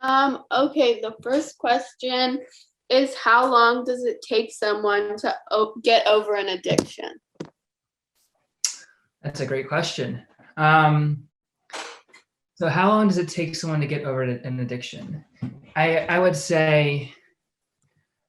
Okay, the first question is how long does it take someone to get over an addiction? That's a great question. So how long does it take someone to get over an addiction? I would say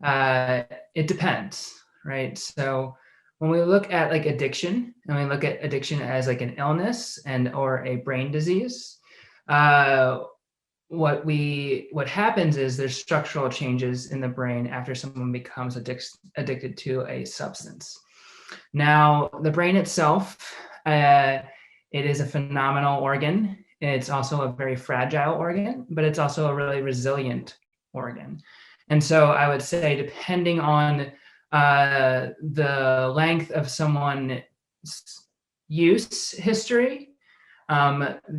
it depends, right? So when we look at like addiction, and we look at addiction as like an illness and or a brain disease, what happens is there's structural changes in the brain after someone becomes addicted to a substance. Now, the brain itself, it is a phenomenal organ. It's also a very fragile organ, but it's also a really resilient organ. And so I would say, depending on the length of someone's use history,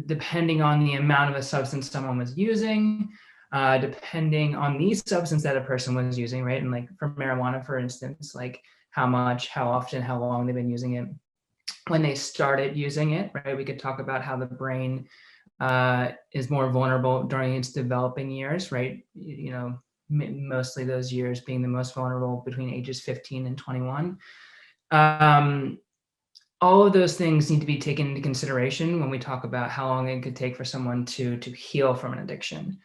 depending on the amount of a substance someone was using, depending on the substance that a person was using, right? And like for marijuana, for instance, like how much, how often, how long they've been using it, when they started using it, right? We could talk about how the brain is more vulnerable during its developing years, right? You know, mostly those years being the most vulnerable between ages 15 and 21. All of those things need to be taken into consideration when we talk about how long it could take for someone to heal from an addiction.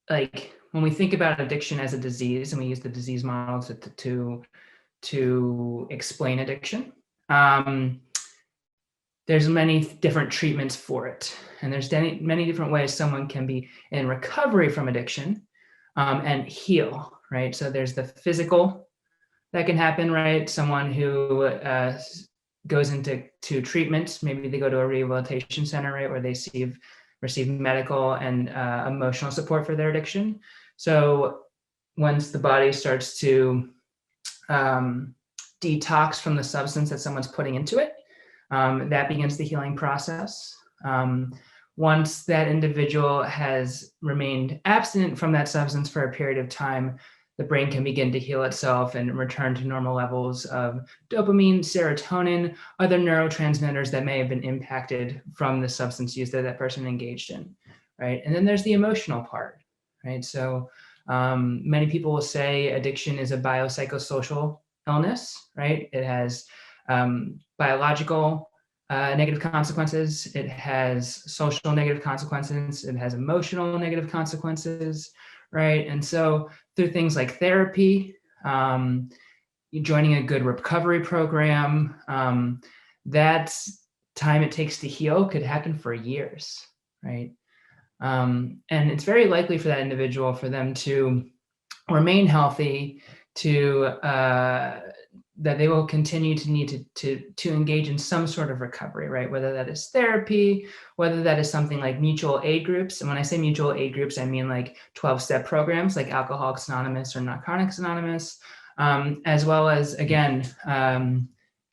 Like when we think about addiction as a disease, and we use the disease model to explain addiction, there's many different treatments for it, and there's many different ways someone can be in recovery from addiction and heal, right? So there's the physical that can happen, right? Someone who goes into treatment, maybe they go to a rehabilitation center, right, where they receive medical and emotional support for their addiction. So once the body starts to detox from the substance that someone's putting into it, that begins the healing process. Once that individual has remained abstinent from that substance for a period of time, the brain can begin to heal itself and return to normal levels of dopamine, serotonin, other neurotransmitters that may have been impacted from the substance use that person engaged in, right? And then there's the emotional part, right? So many people will say addiction is a biopsychosocial illness, right? It has biological negative consequences. It has social negative consequences. It has emotional negative consequences, right? And so through things like therapy, joining a good recovery program, that time it takes to heal could happen for years, right? And it's very likely for that individual, for them to remain healthy, that they will continue to need to engage in some sort of recovery, right? Whether that is therapy, whether that is something like mutual aid groups. And when I say mutual aid groups, I mean like 12-step programs like Alcoholics Anonymous or Narcotics Anonymous, as well as, again,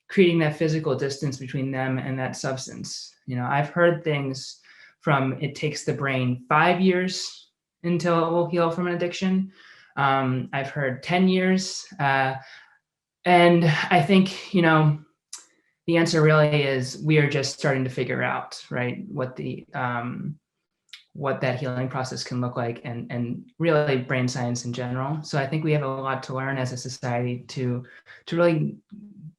creating that physical distance between them and that substance. You know, I've heard things from it takes the brain 5 years until it will heal from an addiction. I've heard 10 years. And I think, you know, the answer really is we are just starting to figure out, right, what that healing process can look like, and really brain science in general. So I think we have a lot to learn as a society to really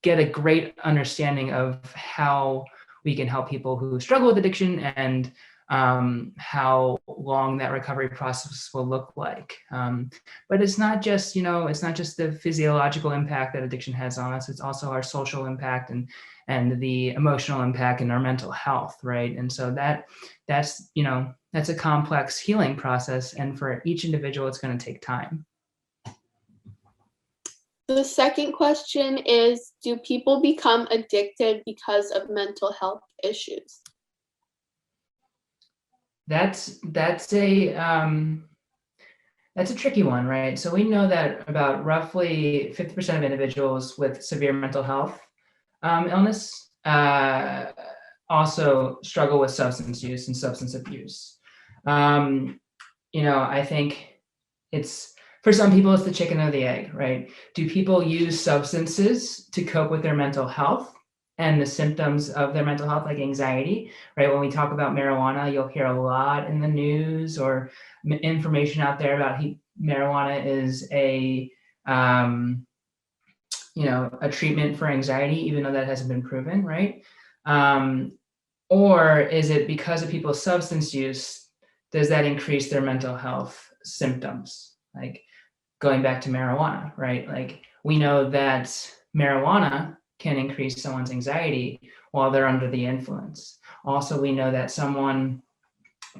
get a great understanding of how we can help people who struggle with addiction, and how long that recovery process will look like. But it's not just, you know, it's not just the physiological impact that addiction has on us, it's also our social impact and the emotional impact and our mental health, right? And so that's, you know, that's a complex healing process, and for each individual, it's going to take time. The second question is, do people become addicted because of mental health issues? That's a tricky one, right? So we know that about roughly 50% of individuals with severe mental health illness also struggle with substance use and substance abuse. You know, I think it's, for some people, it's the chicken or the egg, right? Do people use substances to cope with their mental health? and the symptoms of their mental health, like anxiety, right? When we talk about marijuana, you'll hear a lot in the news or information out there about marijuana is a a treatment for anxiety, even though that hasn't been proven, right? Or is it because of people's substance use, does that increase their mental health symptoms? Like going back to marijuana, right? Like we know that marijuana can increase someone's anxiety while they're under the influence. Also, we know that someone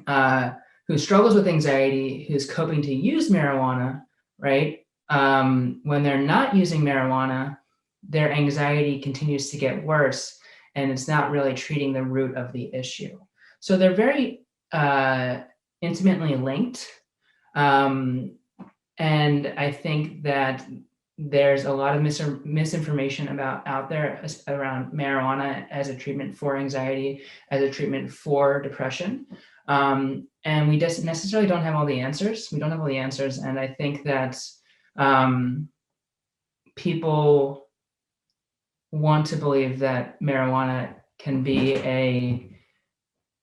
who struggles with anxiety, who's coping to use marijuana, right? When they're not using marijuana, their anxiety continues to get worse, and it's not really treating the root of the issue. So they're very intimately linked. And I think that there's a lot of misinformation out there around marijuana as a treatment for anxiety, as a treatment for depression. And we just necessarily don't have all the answers. We don't have all the answers. And I think that people want to believe that marijuana can be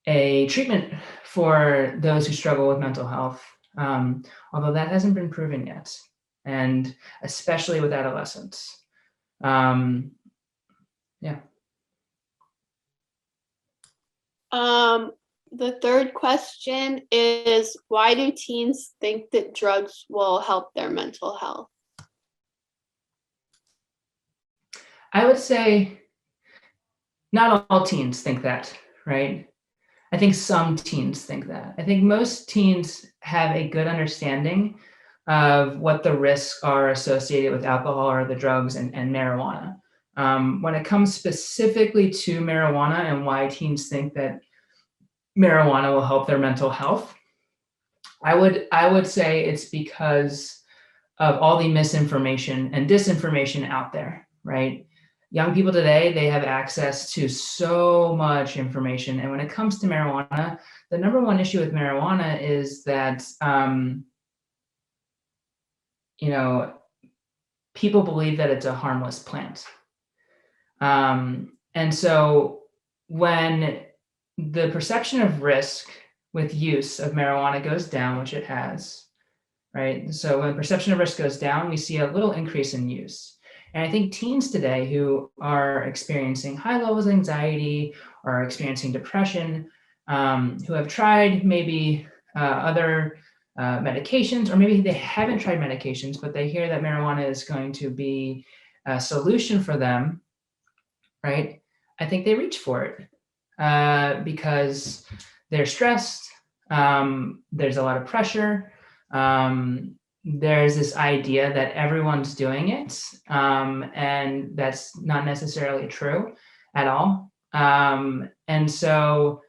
a treatment for those who struggle with mental health, although that hasn't been proven yet, and especially with adolescents. Yeah. The third question is, why do teens think that drugs will help their mental health? I would say not all teens think that, right? I think some teens think that. I think most teens have a good understanding of what the risks are associated with alcohol or the drugs and marijuana. When it comes specifically to marijuana and why teens think that marijuana will help their mental health, I would say it's because of all the misinformation and disinformation out there, right? Young people today, they have access to so much information. And when it comes to marijuana, the number one issue with marijuana is that, people believe that it's a harmless plant. And so when the perception of risk with use of marijuana goes down, which it has, right? So when perception of risk goes down, we see a little increase in use. And I think teens today who are experiencing high levels of anxiety or experiencing depression, who have tried maybe other medications, or maybe they haven't tried medications, but they hear that marijuana is going to be a solution for them, right? I think they reach for it because they're stressed. There's a lot of pressure. There's this idea that everyone's doing it, and that's not necessarily true at all. And so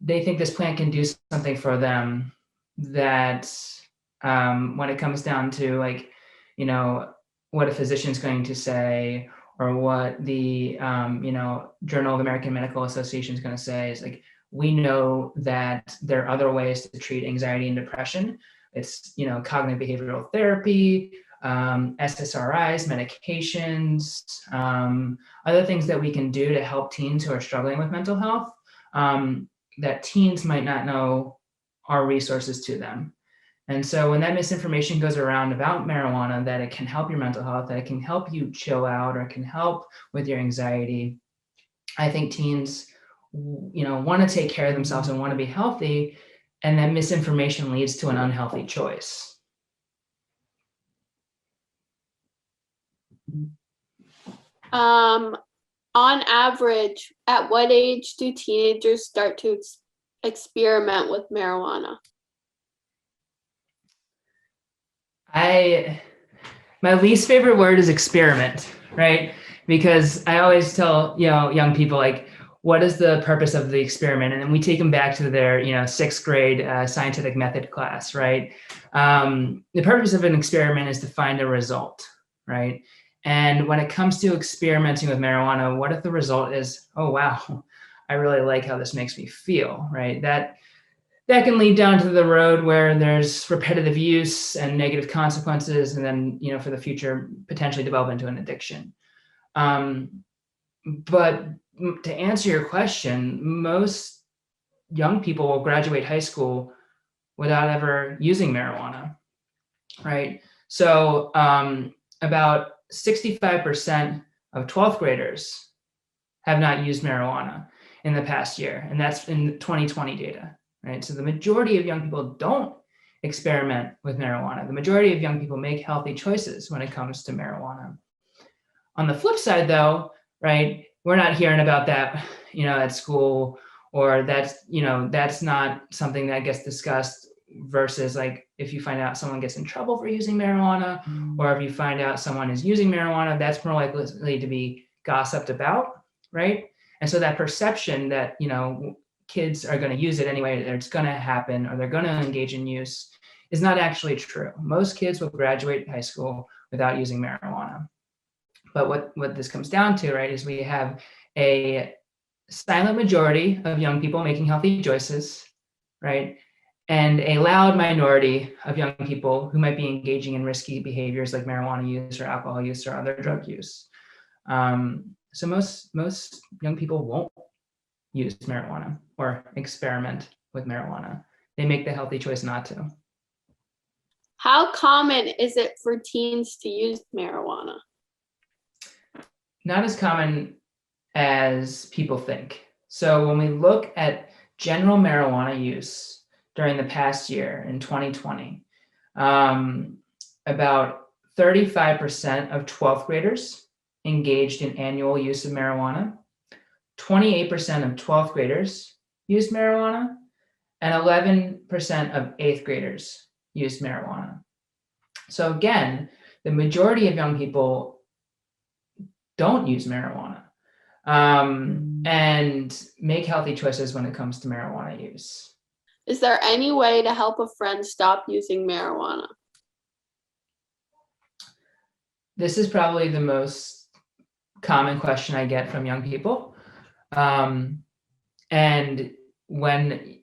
they think this plant can do something for them that when it comes down to what a physician's going to say or what the Journal of American Medical Association is going to say is like, we know that there are other ways to treat anxiety and depression. It's cognitive behavioral therapy, SSRIs, medications, other things that we can do to help teens who are struggling with mental health that teens might not know are resources to them. And so when that misinformation goes around about marijuana, that it can help your mental health, that it can help you chill out or it can help with your anxiety, I think teens want to take care of themselves and want to be healthy, and that misinformation leads to an unhealthy choice. On average, at what age do teenagers start to experiment with marijuana? My least favorite word is experiment, right? Because I always tell young people, like, what is the purpose of the experiment? And then we take them back to their sixth grade scientific method class, right? The purpose of an experiment is to find a result, right? And when it comes to experimenting with marijuana, what if the result is, oh wow, I really like how this makes me feel, right? That can lead down to the road where there's repetitive use and negative consequences, and then for the future potentially develop into an addiction. But to answer your question, most young people will graduate high school without ever using marijuana, right? So about 65% of 12th graders have not used marijuana in the past year, and that's in 2020 data, right? So the majority of young people don't experiment with marijuana. The majority of young people make healthy choices when it comes to marijuana. On the flip side, though, right, we're not hearing about that, at school, or that's not something that gets discussed versus like if you find out someone gets in trouble for using marijuana, or if you find out someone is using marijuana, that's more likely to be gossiped about, right? And so that perception that, kids are going to use it anyway, that it's going to happen, or they're going to engage in use, is not actually true. Most kids will graduate high school without using marijuana. But what this comes down to, right, is we have a silent majority of young people making healthy choices, right? And a loud minority of young people who might be engaging in risky behaviors like marijuana use or alcohol use or other drug use. So most young people won't use marijuana or experiment with marijuana. They make the healthy choice not to. How common is it for teens to use marijuana? Not as common as people think. So when we look at general marijuana use during the past year in 2020, about 35% of 12th graders engaged in annual use of marijuana, 28% of 12th graders used marijuana, and 11% of 8th graders used marijuana. So again, the majority of young people don't use marijuana and make healthy choices when it comes to marijuana use. Is there any way to help a friend stop using marijuana? This is probably the most common question I get from young people. And when,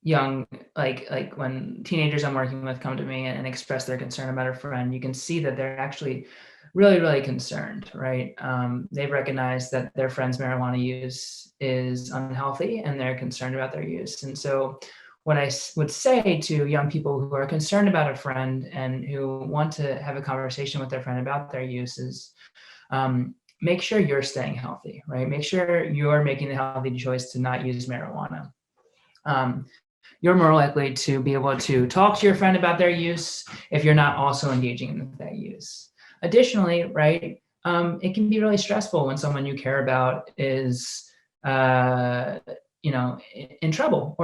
young, like when teenagers I'm working with come to me and express their concern about a friend, you can see that they're actually really, really concerned, right? They've recognized that their friend's marijuana use is unhealthy and they're concerned about their use. And so what I would say to young people who are concerned about a friend and who want to have a conversation with their friend about their use is make sure you're staying healthy, right? Make sure you're making the healthy choice to not use marijuana. You're more likely to be able to talk to your friend about their use if you're not also engaging in that use. Additionally, right, it can be really stressful when someone you care about is, in trouble,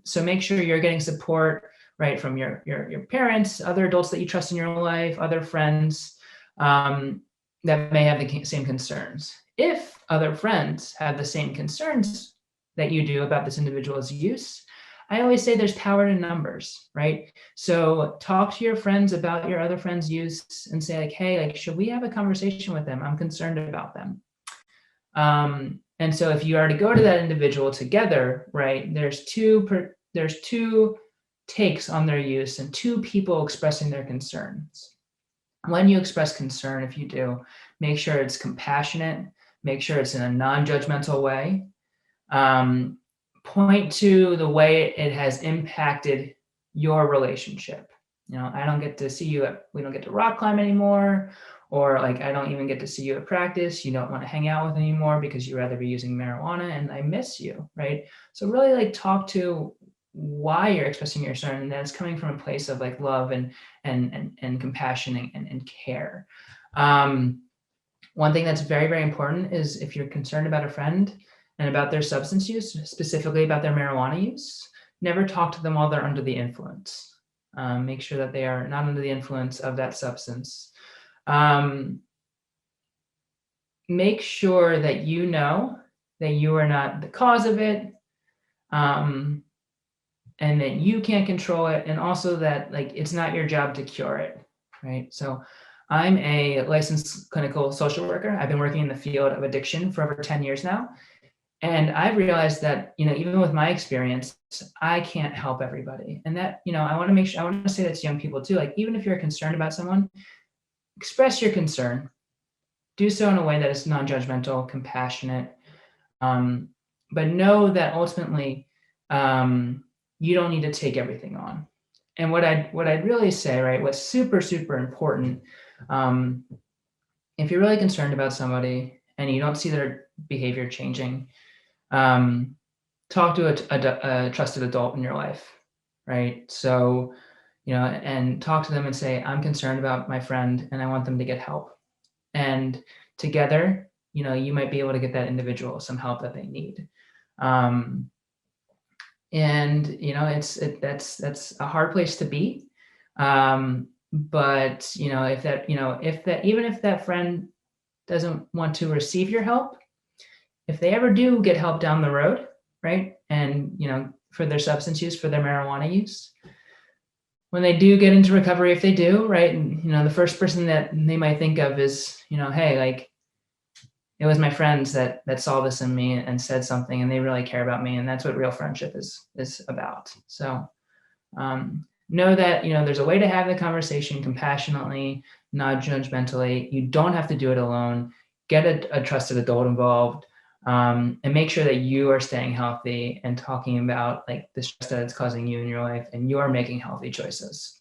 so make sure you're getting support, right, from your parents, other adults that you trust in your life, other friends that may have the same concerns. If other friends have the same concerns that you do about this individual's use, I always say there's power in numbers, right? So talk to your friends about your other friends' use and say like, hey, like, should we have a conversation with them? I'm concerned about them. And so if you are to go to that individual together, right, there's two takes on their use and two people expressing their concerns. When you express concern, if you do, make sure it's compassionate, make sure it's in a non-judgmental way. Point to the way it has impacted your relationship. I don't get to see you we don't get to rock climb anymore, or like I don't even get to see you at practice. You don't want to hang out with anymore because you'd rather be using marijuana, and I miss you, right? So really like talk to why you're expressing your concern, and that's coming from a place of like love and compassion and care. One thing that's very, very important is if you're concerned about a friend and about their substance use, specifically about their marijuana use, never talk to them while they're under the influence. Make sure that they are not under the influence of that substance. Make sure that you know that you are not the cause of it, and that you can't control it, and also that like it's not your job to cure it, right? So I'm a licensed clinical social worker. I've been working in the field of addiction for over 10 years now. And I've realized that, even with my experience, I can't help everybody. And that, I want to say that to young people too, like, even if you're concerned about someone, express your concern, do so in a way that is non-judgmental, compassionate, but know that ultimately you don't need to take everything on. And what I'd really say, right, what's super, super important, if you're really concerned about somebody and you don't see their behavior changing, talk to a trusted adult in your life, right? So, and talk to them and say, I'm concerned about my friend and I want them to get help. And together, you might be able to get that individual some help that they need. And that's a hard place to be. But even if that friend doesn't want to receive your help, if they ever do get help down the road, right, and for their substance use, for their marijuana use, when they do get into recovery, if they do, right, and the first person that they might think of is, hey, like, it was my friends that saw this in me and said something, and they really care about me, and that's what real friendship is about. So know that there's a way to have the conversation compassionately, not judgmentally. You don't have to do it alone. Get a trusted adult involved, and make sure that you are staying healthy and talking about like the stress that it's causing you in your life, and you are making healthy choices.